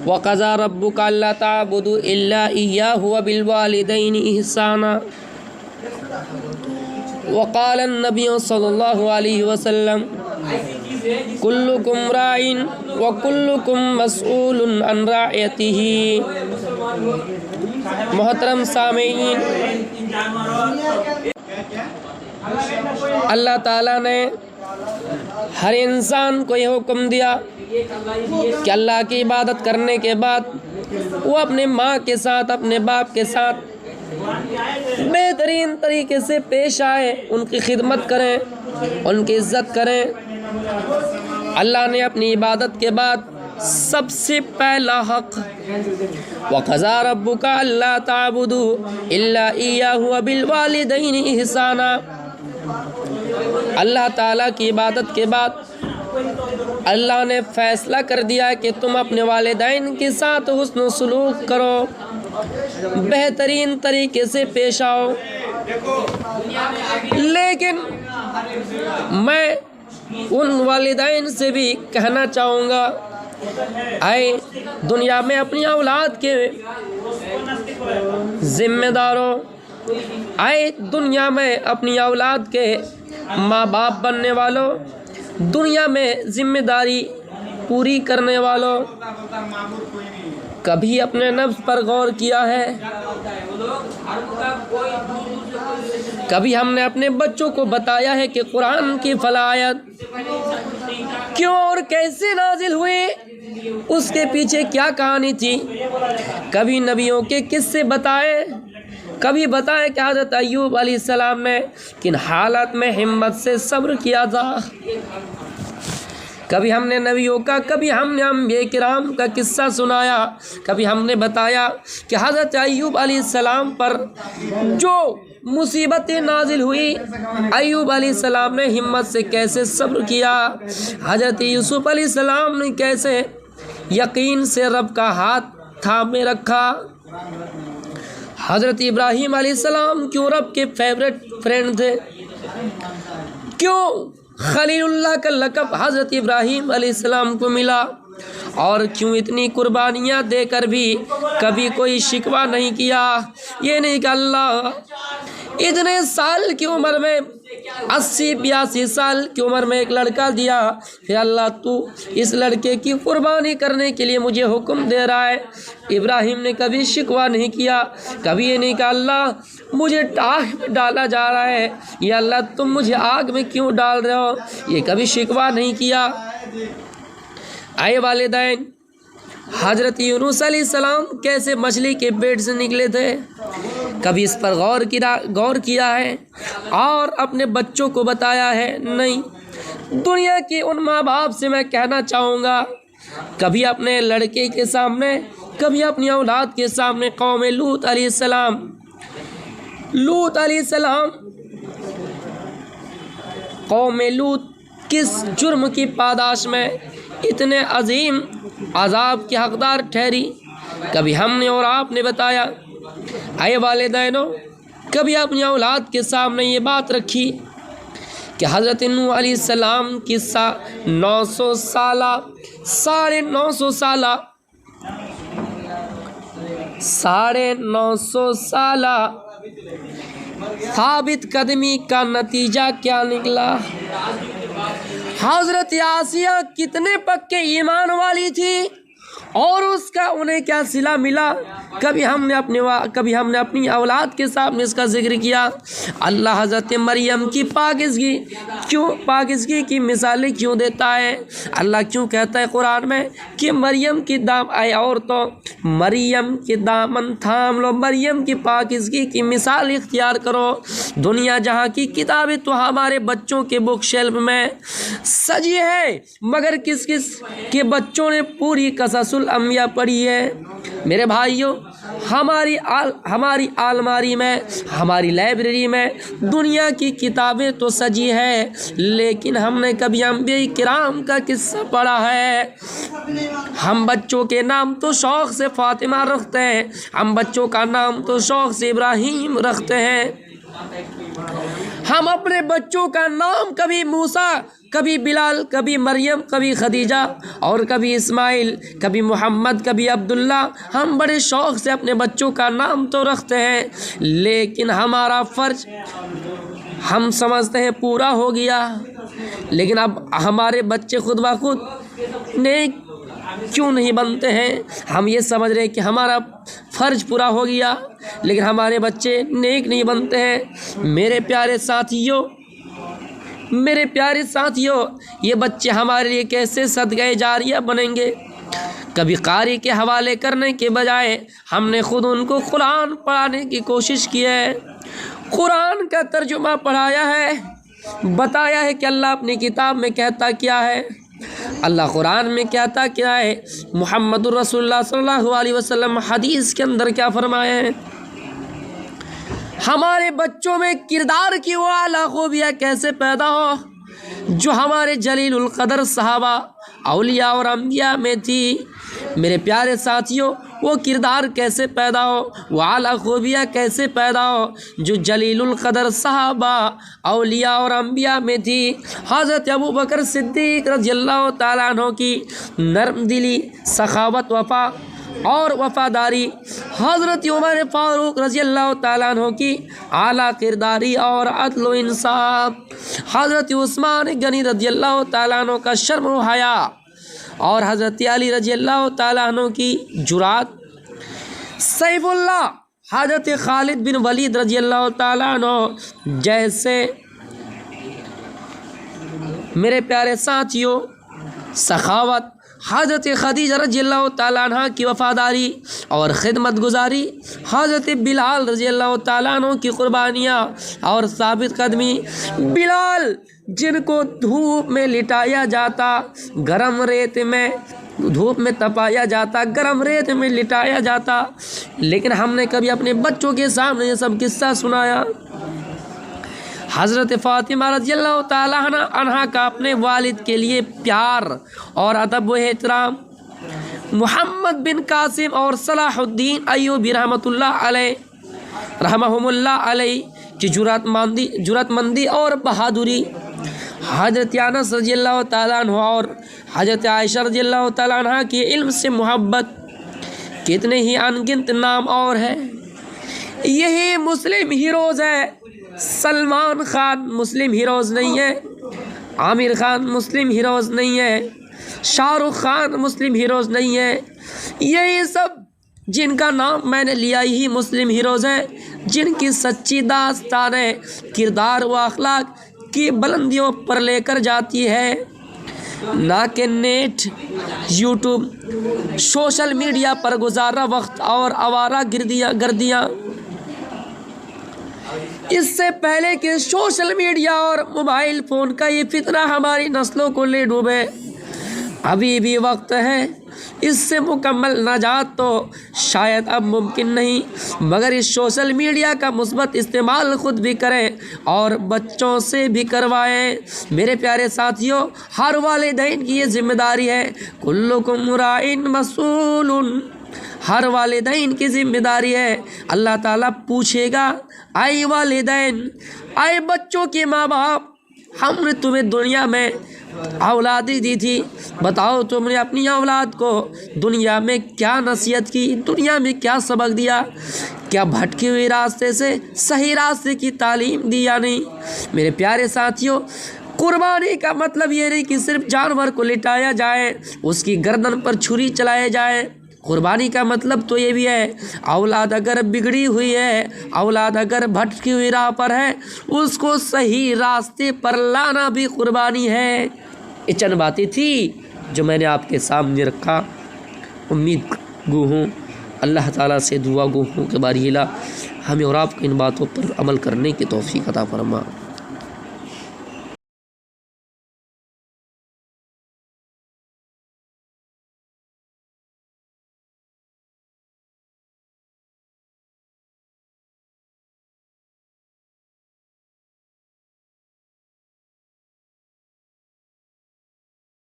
وَقَضَىٰ رَبُّكَ أَلَّا تَعْبُدُوا إِلَّا إِيَّاهُ وَبِالْوَالِدَيْنِ إِحْسَانًا. وقال النبی صلی اللہ علیہ وسلم کلکم راع وکلکم مسئول عن رعیتہ. محترم سامعین، اللہ تعالیٰ نے ہر انسان کو یہ حکم دیا کہ اللہ کی عبادت کرنے کے بعد وہ اپنے ماں کے ساتھ، اپنے باپ کے ساتھ بہترین طریقے سے پیش آئے، ان کی خدمت کریں، ان کی عزت کریں. اللہ نے اپنی عبادت کے بعد سب سے پہلا حق وَقَضَىٰ رَبُّكَ أَلَّا تَعْبُدُوا إِلَّا إِيَّاهُ وَبِالْوَالِدَيْنِ إِحْسَانًا. اللہ تعالیٰ کی عبادت کے بعد اللہ نے فیصلہ کر دیا کہ تم اپنے والدین کے ساتھ حسن و سلوک کرو، بہترین طریقے سے پیش آؤ. لیکن میں ان والدین سے بھی کہنا چاہوں گا، اے دنیا میں اپنی اولاد کے ذمہ داروں، اے دنیا میں اپنی اولاد کے ماں باپ بننے والوں، دنیا میں ذمہ داری پوری کرنے والوں، کبھی اپنے نفس پر غور کیا ہے؟ کبھی ہم نے اپنے بچوں کو بتایا ہے کہ قرآن کی فلاں آیت کیوں اور کیسے نازل ہوئی، اس کے پیچھے کیا کہانی تھی؟ کبھی نبیوں کے قصے بتائے، کبھی بتائیں کہ حضرت ایوب علیہ السلام نے کن حالات میں ہمت سے صبر کیا تھا. کبھی ہم نے نبیوں کا، کبھی ہم نے انبیاء کرام کا قصہ سنایا، کبھی ہم نے بتایا کہ حضرت ایوب علیہ السلام پر جو مصیبتیں نازل ہوئی، ایوب علیہ السلام نے ہمت سے کیسے صبر کیا، حضرت یوسف علیہ السلام نے کیسے یقین سے رب کا ہاتھ تھامے رکھا، حضرت ابراہیم علیہ السلام کیوں رب کے فیورٹ فرینڈ تھے، کیوں خلیل اللہ کا لقب حضرت ابراہیم علیہ السلام کو ملا، اور کیوں اتنی قربانیاں دے کر بھی کبھی کوئی شکوہ نہیں کیا. یہ نہیں کہ اللہ اتنے سال کی عمر میں 80-82 سال کی عمر میں ایک لڑکا دیا، پھر اللہ تو اس لڑکے کی قربانی کرنے کے لیے مجھے حکم دے رہا ہے. ابراہیم نے کبھی شکوہ نہیں کیا، کبھی یہ نہیں کہا اللہ مجھے آگ میں ڈالا جا رہا ہے، یا اللہ تم مجھے آگ میں کیوں ڈال رہے ہو، یہ کبھی شکوہ نہیں کیا. اے والدین، حضرت یونس علیہ السلام کیسے مچھلی کے پیٹ سے نکلے تھے، کبھی اس پر غور کیا ہے اور اپنے بچوں کو بتایا ہے؟ نہیں. دنیا کے ان ماں باپ سے میں کہنا چاہوں گا، کبھی اپنے لڑکے کے سامنے، کبھی اپنی اولاد کے سامنے قوم لوط علیہ السلام قوم لوط کس جرم کی پاداش میں اتنے عظیم عذاب کی حقدار ٹھہری، کبھی ہم نے اور آپ نے بتایا؟ اے والدینو، کبھی اپنی اولاد کے سامنے یہ بات رکھی کہ حضرت نوح علیہ السلام کی 900 سالہ 950 سالہ ثابت قدمی کا نتیجہ کیا نکلا؟ حضرت آسیہ کتنے پکے ایمان والی تھی اور اس کا انہیں کیا صلہ ملا؟ کبھی ہم نے اپنی اولاد کے سامنے اس کا ذکر کیا؟ اللہ حضرت مریم کی پاکیزگی کی مثالیں کیوں دیتا ہے؟ اللہ کیوں کہتا ہے قرآن میں کہ مریم کی دامن تھام لو، مریم کی پاکیزگی کی مثال اختیار کرو. دنیا جہاں کی کتابیں تو ہمارے بچوں کے بک شیلف میں سجی ہے، مگر کس کے بچوں نے پوری قصص الانبیاء پڑھی ہے؟ میرے بھائیوں، ہماری الماری میں، ہماری لائبریری میں دنیا کی کتابیں تو سجی ہے، لیکن ہم نے کبھی انبیاء کرام کا قصہ پڑھا ہے؟ ہم بچوں کے نام تو شوق سے فاطمہ رکھتے ہیں، ہم بچوں کا نام تو شوق سے ابراہیم رکھتے ہیں، ہم اپنے بچوں کا نام کبھی موسیٰ، کبھی بلال، کبھی مریم، کبھی خدیجہ اور کبھی اسماعیل، کبھی محمد، کبھی عبداللہ، ہم بڑے شوق سے اپنے بچوں کا نام تو رکھتے ہیں، لیکن ہمارا فرض ہم سمجھتے ہیں پورا ہو گیا، لیکن اب ہمارے بچے خود بخود نیک کیوں نہیں بنتے ہیں؟ ہم یہ سمجھ رہے ہیں کہ ہمارا فرض پورا ہو گیا، لیکن ہمارے بچے نیک نہیں بنتے ہیں۔ میرے پیارے ساتھیوں، یہ بچے ہمارے لیے کیسے صدقہ جاریہ بنیں گے؟ کبھی قاری کے حوالے کرنے کے بجائے ہم نے خود ان کو قرآن پڑھانے کی کوشش کی ہے، قرآن کا ترجمہ پڑھایا ہے، بتایا ہے کہ اللہ اپنی کتاب میں کہتا کیا ہے، اللہ قرآن میں کہتا کیا ہے، محمد الرسول اللہ صلی اللہ علیہ وسلم حدیث کے اندر کیا فرمایا ہے۔ ہمارے بچوں میں کردار کی وہ اعلیٰ خوبیاں کیسے پیدا ہو جو ہمارے جلیل القدر صحابہ، اولیاء اور انبیاء میں تھی۔ میرے پیارے ساتھیوں، وہ کردار کیسے پیدا ہو، وہ اعلیٰ خوبیاں کیسے پیدا ہو جو جلیل القدر صحابہ، اولیاء اور انبیاء میں تھی۔ حضرت ابوبکر صدیق رضی اللہ تعالیٰ عنہ کی نرم دلی، سخاوت، وفا اور وفاداری، حضرت عمر فاروق رضی اللہ تعالیٰ عنہ کی اعلیٰ کرداری اور عدل و انصاف، حضرت عثمان غنی رضی اللہ تعالیٰ عنہ کا شرم و حیا، اور حضرت علی رضی اللہ تعالیٰ عنہ کی جرات، سیف اللہ حضرت خالد بن ولید رضی اللہ تعالیٰ عنہ جیسے میرے پیارے ساتھیوں سخاوت، حضرت خدیجہ رضی اللہ تعالیٰ عنہ کی وفاداری اور خدمت گزاری، حضرت بلال رضی اللہ تعالیٰ عنہ کی قربانیاں اور ثابت قدمی، بلال جن کو دھوپ میں لٹایا جاتا، گرم ریت میں، دھوپ میں تپایا جاتا، گرم ریت میں لٹایا جاتا، لیکن ہم نے کبھی اپنے بچوں کے سامنے یہ سب قصہ سنایا؟ حضرت فاطمہ رضی اللہ تعالیٰ عنہ کا اپنے والد کے لیے پیار اور ادب و احترام، محمد بن قاسم اور صلاح الدین ایوبی رحمہم اللہ علیہ کی جرات مندی اور بہادری، حضرت انس رضی اللہ تعالیٰ عنہ اور حضرت عائشہ رضی اللہ تعالیٰ عنہ کی علم سے محبت، کتنے ہی انگنت نام اور ہے۔ یہی مسلم ہیروز ہے۔ سلمان خان مسلم ہیروز نہیں ہے، عامر خان مسلم ہیروز نہیں ہے، شاہ رخ خان مسلم ہیروز نہیں ہے، یہی سب جن کا نام میں نے لیا یہی مسلم ہیروز ہیں، جن کی سچی داستانیں کردار و اخلاق کی بلندیوں پر لے کر جاتی ہے، نہ کہ نیٹ، یوٹیوب، سوشل میڈیا پر گزارا وقت اور آوارہ گردیاں۔ اس سے پہلے کہ سوشل میڈیا اور موبائل فون کا یہ فتنہ ہماری نسلوں کو لے ڈوبے، ابھی بھی وقت ہے۔ اس سے مکمل نجات تو شاید اب ممکن نہیں، مگر اس سوشل میڈیا کا مثبت استعمال خود بھی کریں اور بچوں سے بھی کروائیں۔ میرے پیارے ساتھیوں، ہر والدین کی یہ ذمہ داری ہے، کلکم راعٍ مسئول، ہر والدین کی ذمہ داری ہے۔ اللہ تعالیٰ پوچھے گا، اے والدین، اے بچوں کے ماں باپ، ہم نے تمہیں دنیا میں اولادیں دی تھی، بتاؤ تم نے اپنی اولاد کو دنیا میں کیا نصیحت کی، دنیا میں کیا سبق دیا، کیا بھٹکی ہوئی راستے سے صحیح راستے کی تعلیم دی یا نہیں؟ میرے پیارے ساتھیوں، قربانی کا مطلب یہ نہیں کہ صرف جانور کو لٹایا جائے، اس کی گردن پر چھری چلائے جائے۔ قربانی کا مطلب تو یہ بھی ہے، اولاد اگر بگڑی ہوئی ہے، اولاد اگر بھٹکی ہوئی راہ پر ہے، اس کو صحیح راستے پر لانا بھی قربانی ہے۔ یہ چند باتیں تھی جو میں نے آپ کے سامنے رکھا۔ امید گو ہوں، اللہ تعالیٰ سے دعا گو ہوں کہ باری الہ ہمیں اور آپ کو ان باتوں پر عمل کرنے کی توفیق عطا فرما۔